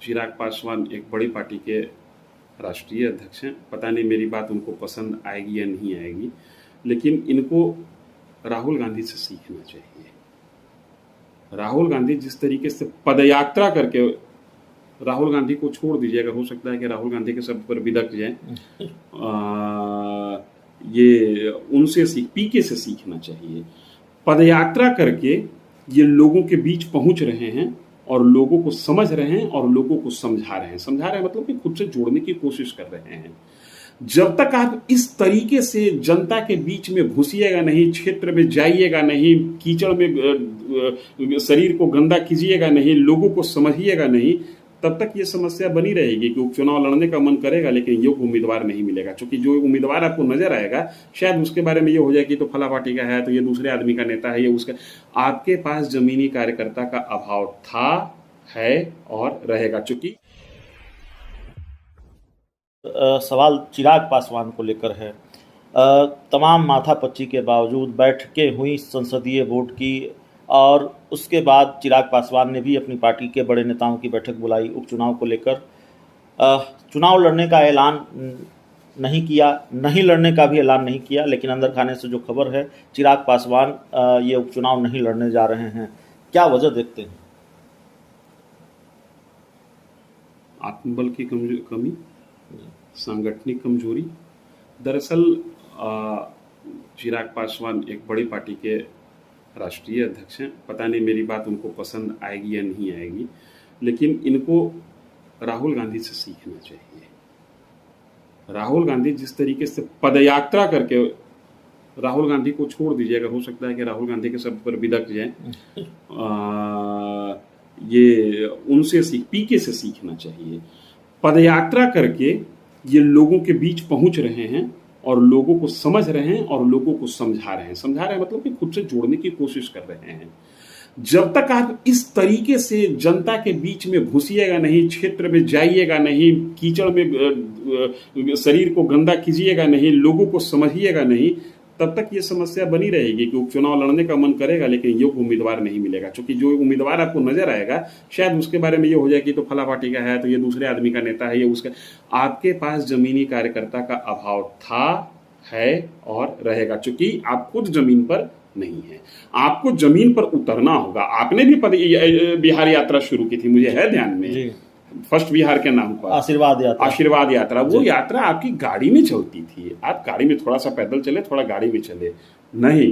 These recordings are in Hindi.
चिराग पासवान एक बड़ी पार्टी के राष्ट्रीय अध्यक्ष हैं। पता नहीं मेरी बात उनको पसंद आएगी या नहीं आएगी, लेकिन इनको राहुल गांधी से सीखना चाहिए। राहुल गांधी जिस तरीके से पदयात्रा करके, राहुल गांधी को छोड़ दीजिए, अगर हो सकता है कि राहुल गांधी के शब्द पर बिदक जाए, ये उनसे पीके से सीखना चाहिए। पदयात्रा करके ये लोगों के बीच पहुंच रहे हैं और लोगों को समझ रहे हैं और लोगों को समझा रहे हैं। समझा रहे हैं मतलब कि खुद से जोड़ने की कोशिश कर रहे हैं। जब तक आप इस तरीके से जनता के बीच में घुसिएगा नहीं, क्षेत्र में जाइएगा नहीं, कीचड़ में शरीर को गंदा कीजिएगा नहीं, लोगों को समझिएगा नहीं, तब तक ये समस्या बनी रहेगी कि उपचुनाव लड़ने का मन करेगा लेकिन योग्य उम्मीदवार नहीं मिलेगा। क्योंकि जो उम्मीदवार आपको नजर आएगा शायद उसके बारे में ये हो जाए कि तो फला पार्टी का है, तो ये दूसरे आदमी का नेता है, ये उसका। आपके पास जमीनी कार्यकर्ता का अभाव था, है और रहेगा। चूंकि सवाल चिराग पासवान को लेकर है। तमाम माथापच्ची के बावजूद बैठकें हुई संसदीय बोर्ड की, और उसके बाद चिराग पासवान ने भी अपनी पार्टी के बड़े नेताओं की बैठक बुलाई उपचुनाव को लेकर। चुनाव लड़ने का ऐलान नहीं किया, नहीं लड़ने का भी ऐलान नहीं किया, लेकिन अंदर खाने से जो खबर है, चिराग पासवान ये उपचुनाव नहीं लड़ने जा रहे हैं। क्या वजह देखते हैं? आत्मबल की कमी, सांगठनिक कमजोरी। दरअसल चिराग पासवान एक बड़ी पार्टी के राष्ट्रीय अध्यक्ष हैं। पता नहीं मेरी बात उनको पसंद आएगी या नहीं आएगी, लेकिन इनको राहुल गांधी से सीखना चाहिए। राहुल गांधी जिस तरीके से पदयात्रा करके, राहुल गांधी को छोड़ दीजिए, अगर हो सकता है कि राहुल गांधी के शब्द पर बिदक जाए, ये उनसे पीके से सीखना चाहिए। पदयात्रा करके ये लोगों के बीच पहुंच रहे हैं और लोगों को समझ रहे हैं और लोगों को समझा रहे हैं। समझा रहे हैं मतलब कि खुद से जोड़ने की कोशिश कर रहे हैं। जब तक आप इस तरीके से जनता के बीच में घुसिएगा नहीं, क्षेत्र में जाइएगा नहीं, कीचड़ में शरीर को गंदा कीजिएगा नहीं, लोगों को समझिएगा नहीं, तब तक ये समस्या बनी रहेगी कि उपचुनाव लड़ने का मन करेगा लेकिन योग्य उम्मीदवार नहीं मिलेगा। क्योंकि जो उम्मीदवार आपको नजर आएगा शायद उसके बारे में ये हो जाए कि तो फला पार्टी का है, तो ये दूसरे आदमी का नेता है, ये उसका। आपके पास जमीनी कार्यकर्ता का अभाव था, है और रहेगा। चूंकि आप खुद जमीन पर नहीं है, आपको जमीन पर उतरना होगा। आपने भी बिहार यात्रा शुरू की थी, मुझे है ध्यान में, फर्स्ट बिहार के नाम पर आशीर्वाद यात्रा। वो यात्रा आपकी गाड़ी में चलती थी, आप गाड़ी में थोड़ा सा पैदल चले, थोड़ा गाड़ी में चले नहीं।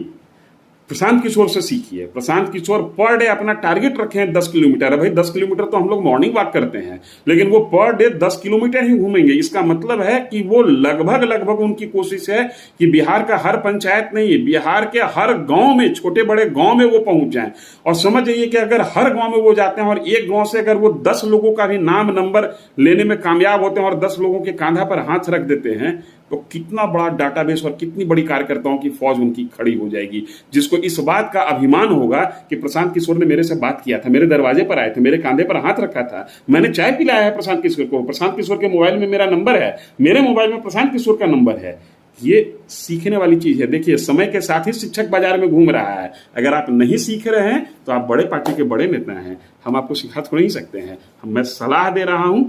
प्रशांत किशोर से सीखिए। प्रशांत किशोर पर डे अपना टारगेट रखे हैं 10 किलोमीटर है। भाई 10 किलोमीटर तो हम लोग मॉर्निंग वॉक करते हैं, लेकिन वो पर डे 10 किलोमीटर ही घूमेंगे। इसका मतलब है कि वो लगभग उनकी कोशिश है कि बिहार का हर पंचायत नहीं, बिहार के हर गांव में, छोटे बड़े गांव में वो पहुंच जाएं। और समझ जाइए कि अगर हर गांव में वो जाते हैं और एक गांव से अगर वो 10 लोगों का भी नाम नंबर लेने में कामयाब होते हैं और 10 लोगों के कांधा पर हाथ रख देते हैं, तो कितना बड़ा डाटाबेस और कितनी बड़ी कार्यकर्ताओं की फौज उनकी खड़ी हो जाएगी, जिसको इस बात का अभिमान होगा कि प्रशांत किशोर ने मेरे से बात किया था, मेरे दरवाजे पर आए थे, मेरे कांधे पर हाथ रखा था, मैंने चाय पिलाया है प्रशांत किशोर को, प्रशांत किशोर के मोबाइल में मेरा नंबर है, मेरे मोबाइल में प्रशांत किशोर का नंबर है। ये सीखने वाली चीज है। देखिए, समय के साथ ही शिक्षक बाजार में घूम रहा है। अगर आप नहीं सीख रहे हैं तो आप बड़े पार्टी के बड़े नेता हैं, हम आपको सिखा थोड़ी नहीं सकते हैं। मैं सलाह दे रहा हूं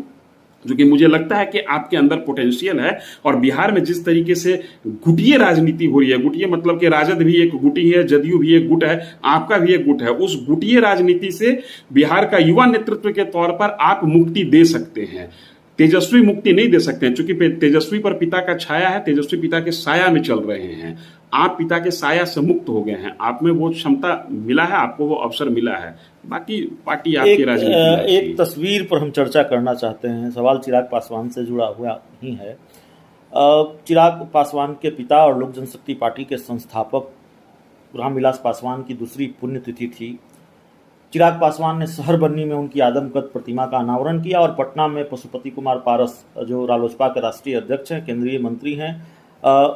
जो कि मुझे लगता है कि आपके अंदर पोटेंशियल है। और बिहार में जिस तरीके से गुटिये राजनीति हो रही है, गुटिये मतलब कि राजद भी एक गुटी है, जदयू भी एक गुट है, आपका भी एक गुट है, उस गुटिये राजनीति से बिहार का युवा नेतृत्व के तौर पर आप मुक्ति दे सकते हैं। तेजस्वी मुक्ति नहीं दे सकते हैं, क्योंकि तेजस्वी पर पिता का छाया है, तेजस्वी पिता के साया में चल रहे हैं। आप पिता के साया से मुक्त हो गए हैं, आप में वो क्षमता मिला है, आपको वो अवसर मिला है। बाकी पार्टी आपकी राजनीति। एक तस्वीर पर हम चर्चा करना चाहते हैं। सवाल चिराग पासवान से जुड़ा हुआ ही है। चिराग पासवान के पिता और लोक जनशक्ति पार्टी के संस्थापक रामविलास पासवान की दूसरी पुण्यतिथि थी। चिराग पासवान ने शहर बन्नी में उनकी आदमकद प्रतिमा का अनावरण किया और पटना में पशुपति कुमार पारस, जो रालोसपा के राष्ट्रीय अध्यक्ष हैं, केंद्रीय मंत्री हैं,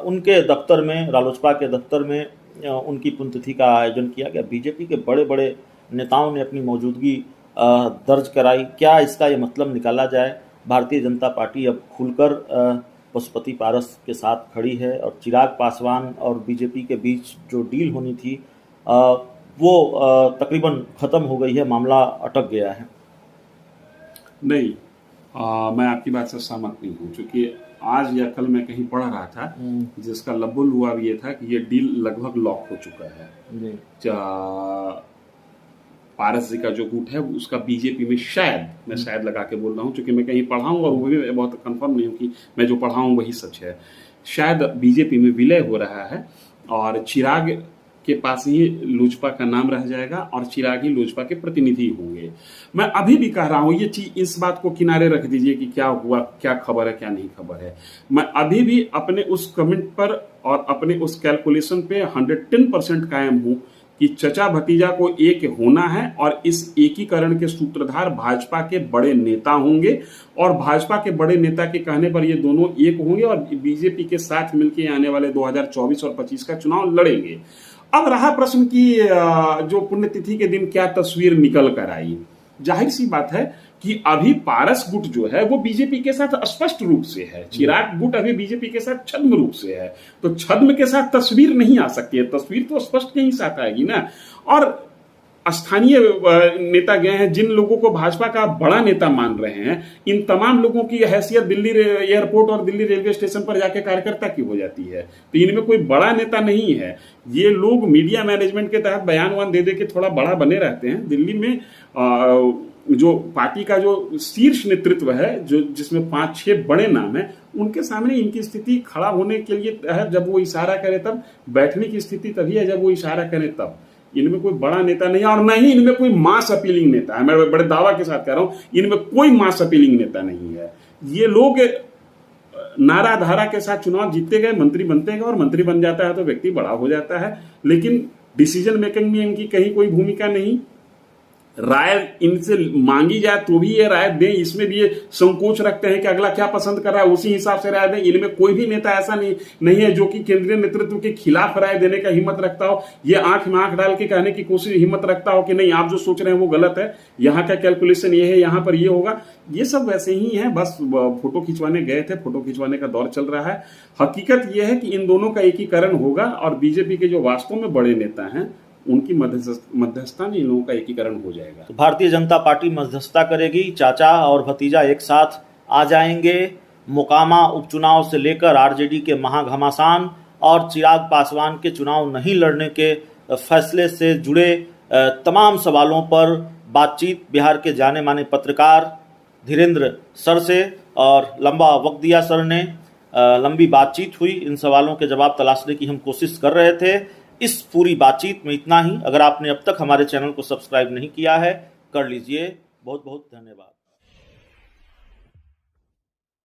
उनके दफ्तर में, रालोसपा के दफ्तर में उनकी पुण्यतिथि का आयोजन किया गया। बीजेपी के बड़े बड़े नेताओं ने अपनी मौजूदगी दर्ज कराई। क्या इसका ये मतलब निकाला जाए, भारतीय जनता पार्टी अब खुलकर पशुपति पारस के साथ खड़ी है और चिराग पासवान और बीजेपी के बीच जो डील होनी थी वो तकरीबन ख़त्म हो गई है, मामला अटक गया है? नहीं, मैं आपकी बात से सहमत नहीं हूँ, क्योंकि आज या कल मैं कहीं पढ़ रहा था जिसका लबुल हुआ ये था कि ये डील लगभग लॉक हो चुका है। पारस जी का जो गुट है उसका बीजेपी में शायद, मैं शायद लगा के बोल रहा हूँ क्योंकि मैं कहीं पढ़ा हूँ और वो भी बहुत कंफर्म नहीं हूँ कि मैं जो पढ़ा हूँ वही सच है, शायद बीजेपी में विलय हो रहा है और चिराग के पास ही लोजपा का नाम रह जाएगा और चिराग ही लोजपा के प्रतिनिधि होंगे। मैं अभी भी कह रहा हूं, ये चीज, इस बात को किनारे रख दीजिए कि क्या हुआ, क्या खबर है, क्या नहीं खबर है। मैं अभी भी अपने उस कमेंट पर और अपने उस कैलकुलेशन पे 110% कायम हूं कि चचा भतीजा को एक होना है और इस एकीकरण के सूत्रधार भाजपा के बड़े नेता होंगे और भाजपा के बड़े नेता के कहने पर ये दोनों एक होंगे और बीजेपी के साथ मिलकर आने वाले 2024 और 25 का चुनाव लड़ेंगे। अब रहा प्रश्न की जो पुण्यतिथि के दिन क्या तस्वीर निकल कर आई, जाहिर सी बात है कि अभी पारस गुट जो है वो बीजेपी के साथ स्पष्ट रूप से है, चिराग गुट अभी बीजेपी के साथ छद्म रूप से है, तो छद्म के साथ तस्वीर नहीं आ सकती है, तस्वीर तो स्पष्ट के ही साथ आएगी ना। और स्थानीय नेता गए हैं, जिन लोगों को भाजपा का बड़ा नेता मान रहे हैं, इन तमाम लोगों की हैसियत दिल्ली एयरपोर्ट और दिल्ली रेलवे स्टेशन पर जाके कार्यकर्ता की हो जाती है, तो इनमें कोई बड़ा नेता नहीं है। ये लोग मीडिया मैनेजमेंट के तहत बयान दे के थोड़ा बड़ा बने रहते हैं। दिल्ली में जो पार्टी का जो शीर्ष नेतृत्व है, जो जिसमें 5-6 बड़े नाम है, उनके सामने इनकी स्थिति खड़ा होने के लिए है जब वो इशारा करे तब, बैठने की स्थिति तभी है जब वो इशारा करे तब। इनमें कोई बड़ा नेता नहीं है और न ही इनमें कोई मास अपीलिंग नेता है। मैं बड़े दावा के साथ कह रहा हूं, इनमें कोई मास अपीलिंग नेता नहीं है। ये लोग नारा धारा के साथ चुनाव जीतते गए, मंत्री बनते गए और मंत्री बन जाता है तो व्यक्ति बड़ा हो जाता है, लेकिन डिसीजन मेकिंग में इनकी कहीं कोई भूमिका नहीं। राय इनसे मांगी जाए तो भी ये राय दें, इसमें भी ये संकोच रखते हैं कि अगला क्या पसंद कर रहा है उसी हिसाब से राय दें। इनमें कोई भी नेता ऐसा नहीं है जो कि केंद्रीय नेतृत्व के खिलाफ राय देने का हिम्मत रखता हो, ये आंख में आंख डाल के कहने की कोशिश हिम्मत रखता हो कि नहीं, आप जो सोच रहे हैं वो गलत है, यहाँ का कैलकुलेशन ये है, यहाँ पर ये होगा। ये सब वैसे ही है, बस फोटो खिंचवाने गए थे, फोटो खिंचवाने का दौर चल रहा है। हकीकत यह है कि इन दोनों का एकीकरण होगा और बीजेपी के जो वास्तव में बड़े नेता हैं उनकी मध्यस्थता में इन लोगों का एकीकरण हो जाएगा। तो भारतीय जनता पार्टी मध्यस्थता करेगी, चाचा और भतीजा एक साथ आ जाएंगे। मोकामा उपचुनाव से लेकर आरजेडी के महाघमासान और चिराग पासवान के चुनाव नहीं लड़ने के फैसले से जुड़े तमाम सवालों पर बातचीत बिहार के जाने माने पत्रकार धीरेन्द्र सर से और लंबा वक्त दिया सर ने। लंबी बातचीत हुई, इन सवालों के जवाब तलाशने की हम कोशिश कर रहे थे। इस पूरी बातचीत में इतना ही। अगर आपने अब तक हमारे चैनल को सब्सक्राइब नहीं किया है, कर लीजिए। बहुत बहुत धन्यवाद।